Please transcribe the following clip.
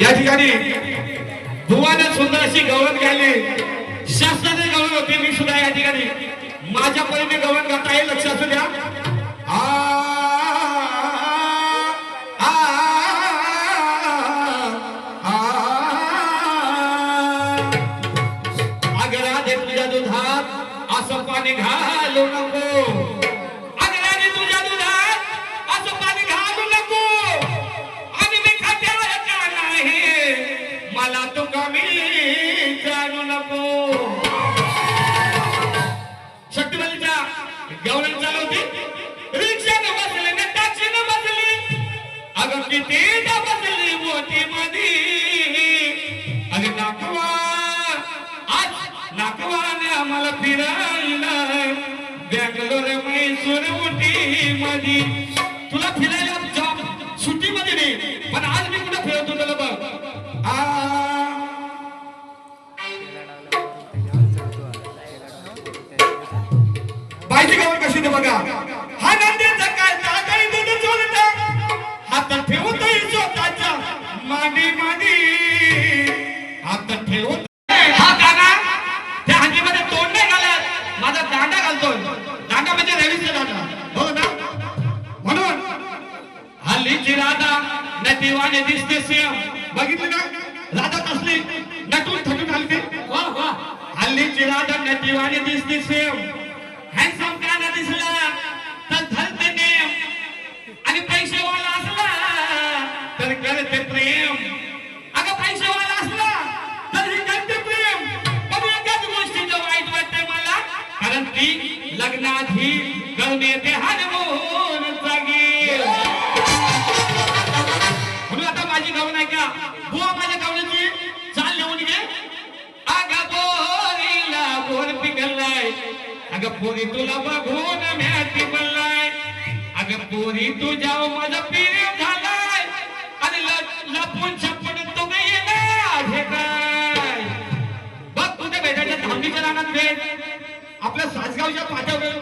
या ठिकाणी बुवाने सुंदर अशी गवळण गायली, शास्त्राने गवळण होती. मी सुद्धा या ठिकाणी माझ्या परीने गवळण गाता येईल, लक्ष असू द्या. अगराधे तुझ्या दुधात असं पाणी घालू नको, अगराधे तुझ्या दुधात असं पाणी घालू नको, आणि मी खात्यावर का नाही मला तू कमी जाणू नको. शक्तिवलीच्या गवळण चालू होती. रिक्षाने बसले ना टॅक्सीने बसली, अगं किती बसली मोठी मधी. अगं नाकवा आज नाकवाने आम्हाला फिरायला बँगलोर मैसूर उटी मधी. तुला फिरायला जॉब सुट्टी मध्ये नाही, पण आज मी कुठं फिरवतो तुला बघ. बायची गवळ कशी ते बघा. हा नंदीचा काय काही दूध चोरता, हातात ठेवतोय स्वतःच्या मांडी मांडी, हातात ठेवत. हा गाणा त्या हांडीमध्ये तोंड नाही घालत, माझा दांडा घालतोय. दांडा म्हणजे रवीचा दांडा, हो ना. म्हणून हल्लीची राधा नटीवाने दिसते सेम. बघितलं का राधा कसली नटून थटून हलते. वा वा, हल्लीची राधा नटीवाने दिसते सेम. हँडसम काना दिसला तर धरते नेम, आणि पैसेवाला असला तर करते प्रेम. अगं पैसेवाला असला तर ही करते प्रेम. पण एकाच गोष्टीचं वाईट वाटते मला, कारण ती लग्नाआधी करून येते हनीमून जागी. म्हणून आता माझी गवण आहे का बुवा, माझ्या गवण्याची चाल लिहून घे. अगं बोरीला बोर पिकलाय, अगं पोरी तुला बघून म्याती बनलाय, अगं पोरी तुझ्या माझा प्रेम झालाय, आणि लपून छपून तो नाही ना भेटाय. बघ तुझ्या भेटायच्या धावणीच्या रानात भेट, आपल्या सासगावच्या पाठ्यावर